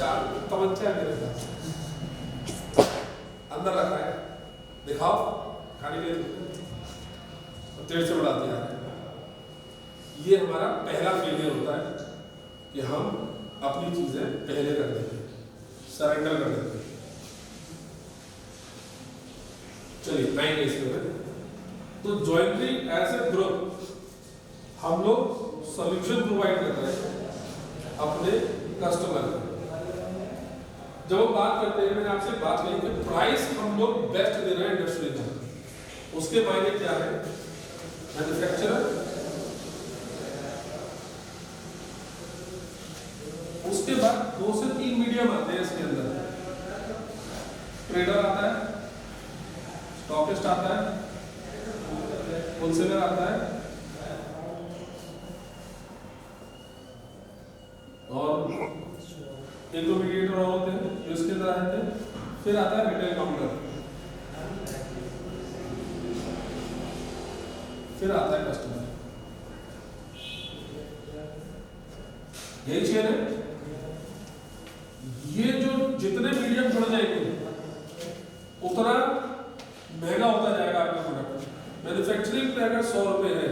चार तमंचा है मेरे पास, अंदर रखा है, दिखाओ खाने के तेज से बढ़ाते हैं। ये हमारा पहला फेलियर होता है कि हम अपनी चीजें पहले कर देते हैं, सरेंडर कर देते हैं। चलिए आएंगे इसमें। तो जॉइंटली एज ए ग्रुप हम लोग सॉल्यूशन प्रोवाइड करते हैं अपने कस्टमर को। जब हम बात करते हैं, मैंने आपसे बात कही कि प्राइस हम लोग बेस्ट दे रहे हैं इंडस्ट्री में, उसके मायने क्या है? मैन्युफैक्चरर, उसके बाद 2 से 3 मीडियम आते हैं इसके अंदर। ट्रेडर आता है, स्टॉकिस्ट आता है, होलसेलर आता है, और एक दो मीडिएटर और होते हैं जो इसके अंदर आते हैं। फिर आता है रिटेल काउंटर, फिर आता है कस्टमर। यही चेन है। ये जो जितने मीडियम जुड़ जाएंगे उतना महंगा होता जाएगा आपका प्रोडक्ट। मैन्युफैक्चरिंग पे अगर 100 रुपए है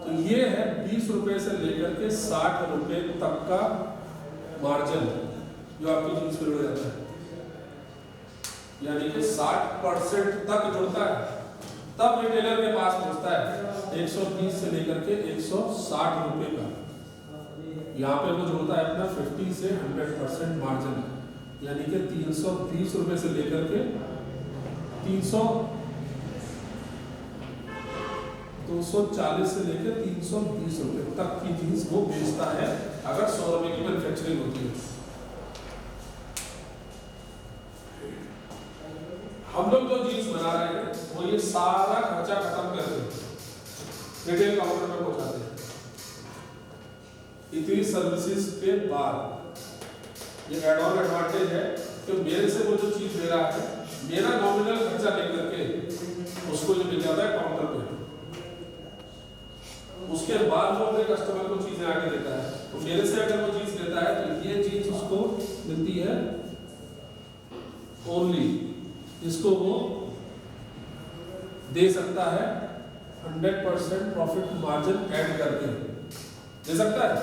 तो ये है 20 रुपए से लेकर के 60 रुपए तक का मार्जिन जो आपकी चीज पे जुड़ जाता है, यानी कि 60% तक जुड़ता है। तब रिटेलर के पास पहुंचता है 120 से लेकर के 160 रुपए का। यहाँ पे वो जुड़ता है अपना 50 से 100% मार्जिन, यानी कि 320 रुपए से लेकर के 240 से लेकर 320 रुपए तक की चीज वो बेचता है अगर 100 रुपए की मैन्युफैक्चरिंग होती है। हम लोग जो चीज बना रहे हैं वो ये सारा खर्चा खत्म करके रिटेल काउंटर पे पहुंचाते हैं। इतनी सर्विसेज के बाद ये एड ऑन एडवांटेज है कि मेरे से वो जो चीज ले रहा है, मेरा नॉमिनल खर्चा लेकर के उसको जो मिल जाता है काउंटर पे, उसके बाद वो अपने कस्टमर को चीजें आके देता है। तो मेरे से अगर वो चीज लेता है तो ये चीज उसको मिलती है ओनली, इसको वो दे सकता है 100% प्रॉफिट मार्जिन ऐड करके दे सकता है।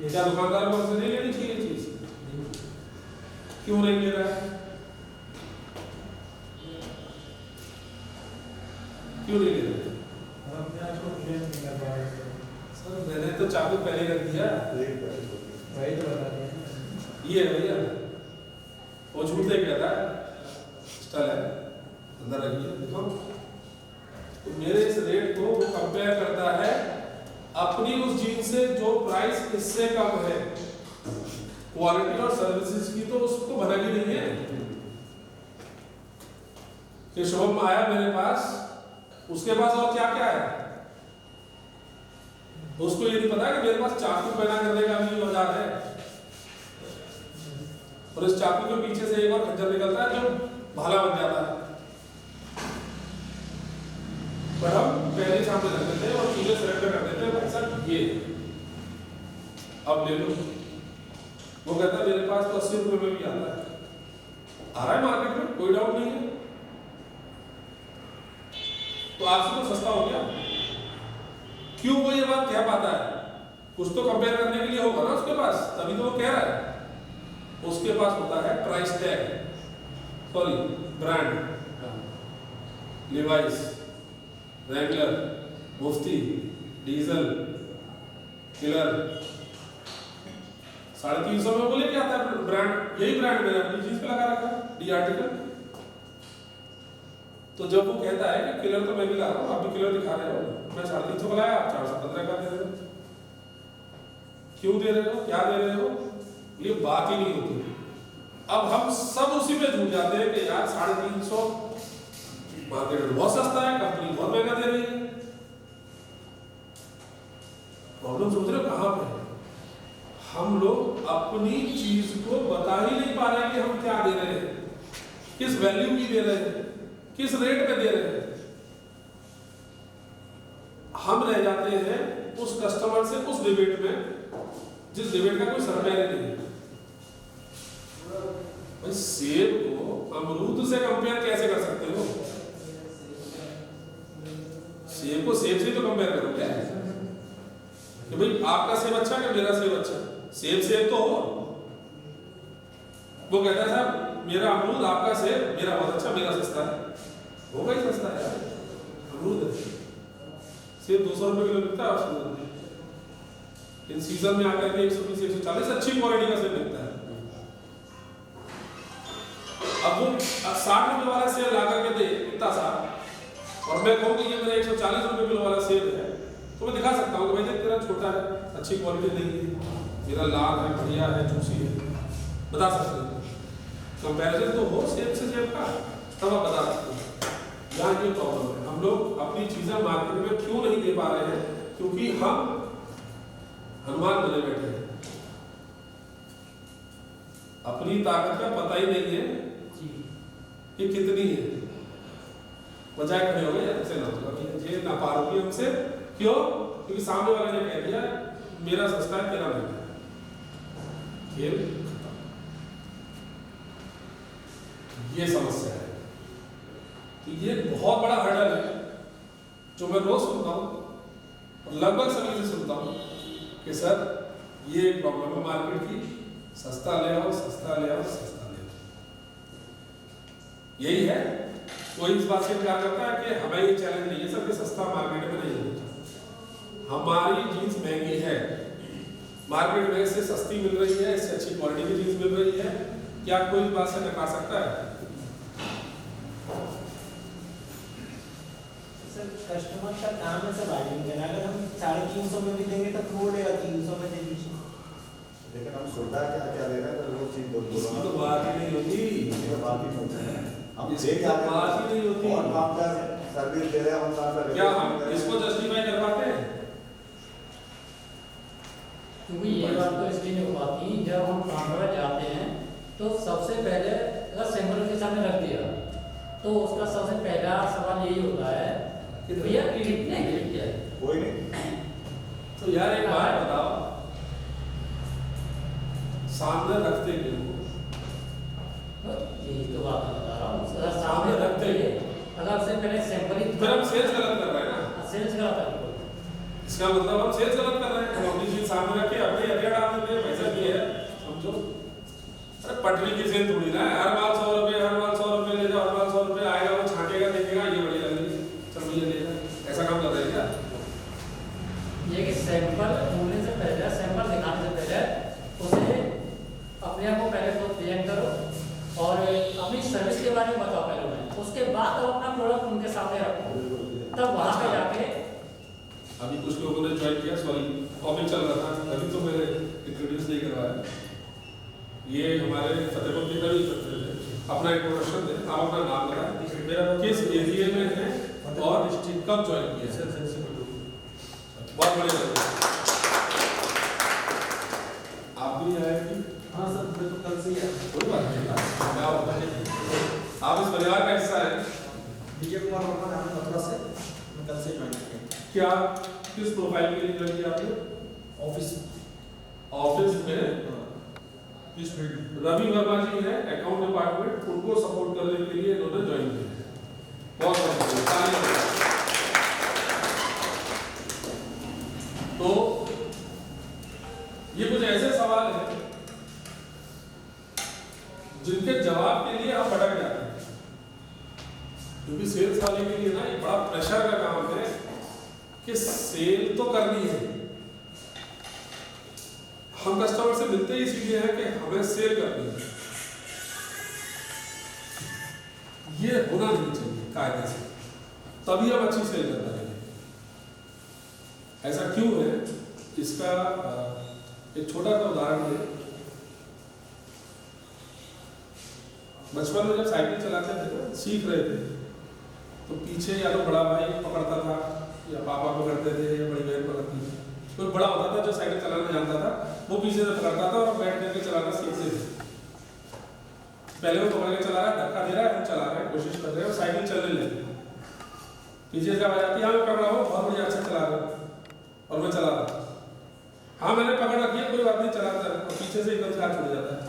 क्या दुकानदार को हमसे नहीं लेनी चाहिए चीज? क्यों नहीं ले रहा है? क्यों नहीं ले रहा? सर मैंने तो चाकू पहले कर दिया, वही तो बता दिया। ये है भैया, वो झूठ दे कहता है स्टाइल है अंदर रखिए देखो। तो मेरे इस रेट को वो कंपेयर करता है अपनी उस जीन्स से जो प्राइस इससे कम है। क्वालिटी और सर्विसेज की तो उसको भनक ही नहीं है कि शुभम आया मेरे पास, उसके पास और क्या क्या है। उसको ये नहीं पता कि मेरे पास चाकू पैदा करने का भी औजार है, और इस चाकू के पीछे से एक और खंजर निकलता है जो भाला बन जाता है। पर हम पहले सामने रख देते हैं और चीजें सरेंडर कर देते हैं, भाई साहब ये अब ले लो। वो कहता है मेरे पास तो 80 रुपए में भी आता है, आ रहा है मार्केट में, कोई डाउट नहीं है। तो आपसे तो सस्ता हो गया। क्यों वो ये बात कह पाता है? कुछ तो कंपेयर करने के लिए होगा ना उसके पास, तभी तो वो कह रहा है। उसके पास होता है price tag, sorry brand, Levi's, regular, Mufti, Diesel, Killer. 350 में बोले क्या आता है ब्रांड, यही ब्रांड मैंने अपनी चीज पे लगा रखा है, डी आर्टिकल। तो जब वो कहता है कि किलर तो मैं भी ला रहा हूँ, आप भी किलर दिखा रहे हो, मैं 350 का लाया, आप 415 का दे रहे हो। क्यों दे रहे हो, क्या दे रहे हो, ये बात ही नहीं होती। अब हम सब उसी पे झूठ जाते हैं कि यार 350 मार्केट में बहुत सस्ता है, कंपनी बहुत महंगा दे रही है। प्रॉब्लम सोच रहे हो कहां पे है? हम लोग अपनी चीज को बता ही नहीं पा रहे कि हम क्या दे रहे हैं, किस वैल्यू की दे रहे हैं, किस रेट पे दे रहे हैं। हम रह जाते हैं उस कस्टमर से उस डिबेट में जिस डिबेट का कोई सरपैर नहीं है। भाई सेब को अमरूद से कंपेयर कैसे कर सकते हो? सेब को सेब से तो कंपेयर करो क्या कि भाई आपका सेब अच्छा कि मेरा सेब अच्छा? सेब सेब तो हो। वो कहता है साहब मेरा अमरूद आपका सेब मेरा बहुत अच्छा मेरा सस्ता है। होगा ही सस्ता है अमरूद है। सेब 200 रुपए किलो मिलता है आपको, इन सीजन में आकर के 120 140 अच्छी क्वालिटी का सेब मिलता है। अब वो 60 रुपए वाला सेब ला करके दे इतना सा, और मैं कहूँ कि ये मेरा 140 रुपए किलो वाला सेब है, तो मैं दिखा सकता हूँ कि भाई तेरा छोटा है, अच्छी क्वालिटी नहीं है, मेरा लाल है, बढ़िया है, जूसी है, बता सकते हैं। कंपैरिजन तो हो सेब से सेब का, तब आप बता सकते हैं। यहाँ ये प्रॉब्लम है, हम लोग अपनी चीजें मार्केट में क्यों नहीं दे पा रहे हैं? क्योंकि हम हनुमान बने बैठे हैं, अपनी ताकत का पता ही नहीं है कि कितनी है। बजाय खड़े हो गए ऐसे ना होगा ये ना पा रही हमसे, क्यों? क्योंकि सामने वाले ने कह दिया मेरा सस्ता है तेरा महंगा है, खेल खत्म। ये समस्या है। तो ये बहुत बड़ा हर्डल है जो मैं रोज सुनता हूँ और लगभग सभी से सुनता हूँ कि सर ये प्रॉब्लम है मार्केट की, सस्ता ले आओ, सस्ता ले आओ, सस्ता ले आओ। यही है। कोई इस बात से इनकार करता है कि हमें ये चैलेंज नहीं है सर कि सस्ता मार्केट में नहीं होता। हमारी जीन्स महंगी है, मार्केट में से सस्ती मिल रही है, इससे अच्छी क्वालिटी की जीन्स मिल रही है, क्या कोई इस बात से नकार सकता है? सर कस्टमर का काम है सर बार्गेनिंग करना। अगर हम 350 में भी देंगे तो वो लेगा 300 में दे दीजिए। लेकिन हम सुविधा क्या क्या दे रहे हैं तो वो चीज दो इसकी तो बात ही नहीं होती, ये बात ही होती है। हम इसकी देख तो आते बात ही नहीं होती। और काम का सर्विस दे रहे हैं, हम काम का क्या हम इसको जस्टिफाई कर पाते हैं? क्योंकि ये बात तो इसलिए नहीं हो पाती, जब हम काउंटर जाते हैं तो सबसे पहले अगर सैंपल के सामने रख दिया तो उसका सबसे पहला सवाल यही होता है कि भैया कितने के लिए है? कोई नहीं। तो यार एक बात बताओ, सामने रखते क्यों? यही तो बात मैं बता रहा हूँ, अगर सामने रखते हैं, अगर उससे पहले सैंपल ही फिर हम सेल्स गलत कर रहे हैं ना। सेल्स गलत है। इसका मतलब हम सेल्स गलत कर रहे हैं। हम अपनी चीज सामने रख के अपने एरिया डाल देते हैं, पैसा भी है समझो। अरे पटरी की सेल थोड़ी ना है, हर माल 100 रुपए, हर माल 100 रुपए ले जाओ, हर माल 100 रुपए आएगा, वो छांटेगा, देखेगा ये बढ़िया लग रही है, चल भैया लेगा। ऐसा काम कर रहे हैं क्या? ये कि सैंपल ढूंढने से पहले, सैंपल दिखाने से पहले उसे अपने आप को पहले खुद प्रेजेंट करो और अपनी सर्विस के बारे में बताओ पहले उन्हें, उसके बाद तो अपना प्रोडक्ट उनके सामने रखो, तब वहाँ पे जाके। अभी कुछ लोगों ने ज्वाइन किया, सॉरी टॉपिक चल रहा था, अभी तो मैंने इंट्रोड्यूस नहीं करवाया। ये हमारे फतेहपुर के कभी करते थे, अपना इंट्रोडक्शन दे, आप अपना नाम बताएं, मेरा किस एरिया में है और डिस्ट्रिक्ट कब ज्वाइन किया है। बहुत बढ़िया लगा। आप भी आए कि? हाँ सर, मैं तो कल से ही आया। कोई बात नहीं, आप इस परिवार का हिस्सा है। विजय कुमार वर्मा नाम है, मथुरा से। मैं कल से ज्वाइन किया। क्या किस प्रोफाइल के लिए ज्वाइन किया आपने? ऑफिस में किस फील्ड? रवि वर्मा जी है, अकाउंट डिपार्टमेंट, उनको सपोर्ट करने के लिए इन्होंने ज्वाइन किया। बहुत बहुत तो ये कुछ ऐसे सवाल हैं जिनके जवाब के लिए आप भटक जाते हैं, क्योंकि सेल्स वाले के लिए ना ये बड़ा प्रेशर का काम है कि सेल तो करनी है। हम कस्टमर से मिलते ही इसीलिए है कि हमें सेल करनी है, ये होना नहीं चाहिए कायदे से, तभी हम अच्छी सेल कर पाएंगे। ऐसा क्यों है? इसका एक छोटा सा उदाहरण है। बचपन में जब साइकिल चलाते थे ना, सीख रहे थे, तो पीछे या तो बड़ा भाई पकड़ता था या पापा पकड़ते थे या बड़ी बहन पकड़ती थी। कोई बड़ा होता था जो साइकिल चलाना जानता था, वो पीछे से पकड़ता था और बैठ करके चलाना सीखते थे। पहले वो पकड़ के चला रहा है, धक्का दे रहा है, हम चला रहे हैं, कोशिश कर रहे हैं, साइकिल चलने लगी। पीछे से आवाज आती है, हाँ मैं पकड़ा हूँ, बहुत बढ़िया, अच्छा चला रहा हूँ, और मैं चला रहा। हाँ मैंने पकड़ रखी है, कोई बात नहीं, चलाता है और पीछे से एकदम से हाथ छूट जाता है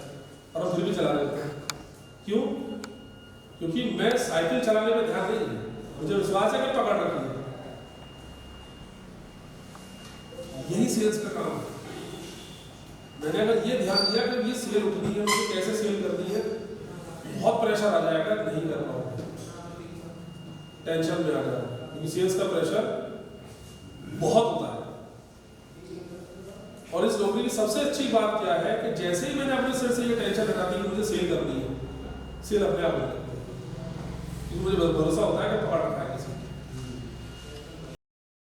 और हम फिर भी चला लेते हैं। क्यों? क्योंकि मैं साइकिल चलाने में ध्यान नहीं है, मुझे विश्वास है कि पकड़ रखी है। यही सेल्स का काम है। मैंने अगर ये ध्यान दिया कि ये सेल उठनी है, मुझे कैसे सेल करनी है, बहुत प्रेशर आ जाएगा, नहीं कर पाओगे, टेंशन में आ जाओगे, क्योंकि सेल्स का प्रेशर बहुत होता है। और इस नौकरी की सबसे अच्छी बात क्या है कि जैसे ही मैंने अपने सिर से ये टेंशन हटा दी कि मुझे सेल करनी है, सेल अपने आप हो जाती है, क्योंकि मुझे भरोसा होता है कि पकड़ रखा है।